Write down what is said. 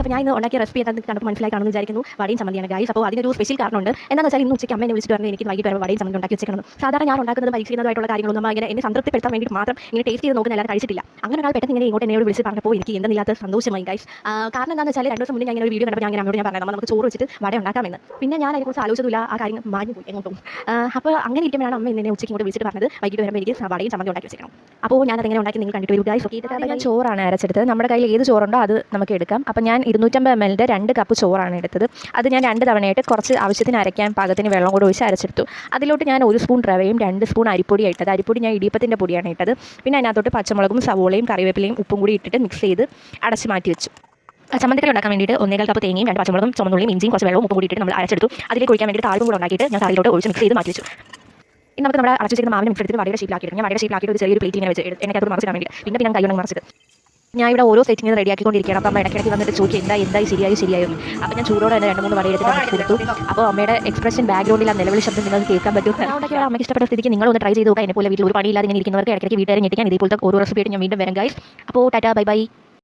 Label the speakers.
Speaker 1: അപ്പോൾ ഞാൻ ഇന്ന് ഉണ്ടാക്കിയ റെസിപ്പി എന്താണെന്ന് കണ്ടപ്പോൾ മനസ്സിലാക്കാണെന്ന് വിചാരിക്കുന്നു. വടയും ചമ്മന്തിയാണ് ഗൈസ്. അപ്പോൾ അതിനൊരു സ്പെഷ്യൽ കാരണമുണ്ട്. എന്താണെന്ന് വെച്ചാൽ ഇന്ന് ഉച്ചയ്ക്ക് അമ്മേനെ വിളിച്ചിട്ട് പറഞ്ഞു എനിക്ക് വൈകിട്ട് വരെ വടയും ചമ്മന്തി ഉണ്ടാക്കി വെച്ചേക്കണം. സാധാരണ ഞാൻ ഉണ്ടാക്കുന്നത് പരീക്ഷിക്കുന്നതായിട്ടുള്ള കാര്യങ്ങളൊന്നും അമ്മ ഇങ്ങനെ എന്നെ സംതൃപ്തിപ്പെടുത്താൻ വേണ്ടി മാത്രം ഇങ്ങനെ ടേസ്റ്റ് ചെയ്ത് നോക്കുന്ന എല്ലാവരും കഴിച്ചിട്ടില്ല. അങ്ങനെ ഒരാൾ പെട്ടെന്ന് ഇങ്ങനെ ഇങ്ങോട്ട് എന്നോട് വിളിച്ച് പറഞ്ഞപ്പോൾ എനിക്ക് എന്തെന്നില്ലാത്ത സന്തോഷമായി ഗൈസ്. കാരണം എന്താണെന്ന് വെച്ചാൽ 2 ദിവസം മുന്നേ ഞാൻ ഇങ്ങനെ ഒരു വീഡിയോ കണ്ടപ്പോൾ ഞാൻ അമ്മയോട് ഞാൻ പറഞ്ഞത് നമുക്ക് ചോറ് വെച്ചിട്ട് വട ഉണ്ടാക്കാമെന്ന്. പിന്നെ ഞാൻ അതിനെക്കുറിച്ച് ആലോചിച്ചില്ല, ആ കാര്യം മാഞ്ഞു പോയി എങ്ങോട്ടും. അപ്പോൾ അങ്ങനെ ഇരിക്കുമ്പോഴാണ് അമ്മ എന്നെ ഉച്ചയ്ക്ക് ഇങ്ങോട്ട് വിളിച്ചിട്ട് പറഞ്ഞത് വൈകിട്ട് വരുമ്പോൾ എനിക്ക് വടയും ചമ്മന്തി ഉണ്ടാക്കി വെച്ചേക്കണം. അപ്പോൾ ഞാൻ അതെങ്ങനെ ഉണ്ടാക്കി നിങ്ങൾ കണ്ടിട്ട് വരൂ ഗൈസ്.
Speaker 2: ഞാൻ ചോറാണ് അരച്ചെടുത്തത്. നമ്മുടെ കയ്യിൽ ഏത് ചോറുണ്ടോ അത് നമുക്ക് എടുക്കാം. അപ്പോൾ ഞാൻ 250 ml 2 കപ്പ് ചോറാണ് എടുത്തത്. അത് ഞാൻ 2 തവണയായിട്ട് കുറച്ച് ആവശ്യത്തിന് അരയ്ക്കാൻ പാകത്തിന് വെള്ളം കൂടെ ഒഴിച്ച് അരച്ചെടുത്തു. അതിലോട്ട് ഞാൻ 1 സ്പൂൺ റവയും 2 സ്പൂൺ അരിപ്പൊടിയാണ് ഇട്ടത്. അരിപ്പൊടി ഞാൻ ഇടിയപ്പത്തിൻ്റെ പൊടിയാണ് ഇട്ടത്. പിന്നെ അതിനകത്തോട്ട് പച്ചമുളകും സവോളയും കറിവേപ്പിലയും ഉപ്പും കൂടി ഇട്ടിട്ട് മിക്സ് ചെയ്ത് അടച്ച് മാറ്റി വെച്ചു. ചമ്മന്തിക്കറി ഉണ്ടാക്കാൻ വേണ്ടിയിട്ട് 1.25 കപ്പ് തേങ്ങയും 2 പച്ചമുളകും ചുമന്നുള്ളിയും ഇഞ്ചിയും കുറച്ച് വെള്ളവും ഉപ്പും കൂടി ഇട്ടിട്ട് നമ്മൾ അരച്ചെടുത്തു. അതിലേക്ക് ഒഴിക്കാൻ വേണ്ടി താളിപ്പും കൂടെ ഉണ്ടാക്കിയിട്ട് ഞാൻ കറിയിലോട്ട് ഒഴിച്ച് മിക്സ് ചെയ്ത് മാറ്റി വെച്ചു. ഇനി നമുക്ക് നമ്മുടെ അടച്ചു വെച്ചിരിക്കുന്ന മാവിനെ മിക്സ് എടുത്തിട്ട് വടയുടെ ഷേപ്പിലാക്കിയിട്ട് ഞാൻ വടയുടെ ഷേപ്പിലാക്കിയിട്ട് ഒരു ചെറിയൊരു പ്ലേറ്റ് ഇങ്ങനെ വെച്ച് എനിക്കത് മറിച്ചിടാൻ വേണ്ടി പിന്നെ ഞാൻ കൈ കൊണ്ട് മറിച്ചിട്ട് ഞാൻ ഇവിടെ ഓരോ സെറ്റിംഗ് റെഡിയാക്കിക്കൊണ്ടിരിക്കുകയാണ്. അപ്പോൾ അമ്മ ഇടയ്ക്കിടയ്ക്ക് വന്നിട്ട് ചോദിക്കും എന്തായി ശരിയായോ. അപ്പോൾ ഞാൻ ചൂടോടെ തന്നെ 2-3 വട എടുത്ത് കൊടുത്തു. അപ്പോൾ അമ്മയുടെ എക്സ്പ്രഷൻ ബാക്ക്ഗ്രൗണ്ടിൽ ആ നിലവിളി ശബ്ദം നിങ്ങൾക്ക് കേൾക്കാൻ പറ്റും. ഉണ്ടാക്കിയ അമ്മയ്ക്ക് ഇഷ്ടപ്പെട്ട സ്ഥിതിക്ക് നിങ്ങൾ ഒന്ന് ട്രൈ ചെയ്ത് നോക്കുക. എന്നെ പോലെ വീട്ടിൽ ഒരു പണിയില്ലാതെ ഇങ്ങനെ ഇരിക്കുന്നവർക്ക് ഇടയ്ക്ക് വീട്ടുകാരെ ഞെട്ടിക്കാൻ ഇതേപോലത്തെ ഓരോ റെസിപ്പിയായിട്ട് ഞാൻ വീണ്ടും വരാം ഗൈസ്. അപ്പോൾ ടാറ്റാ ബൈ ബൈ.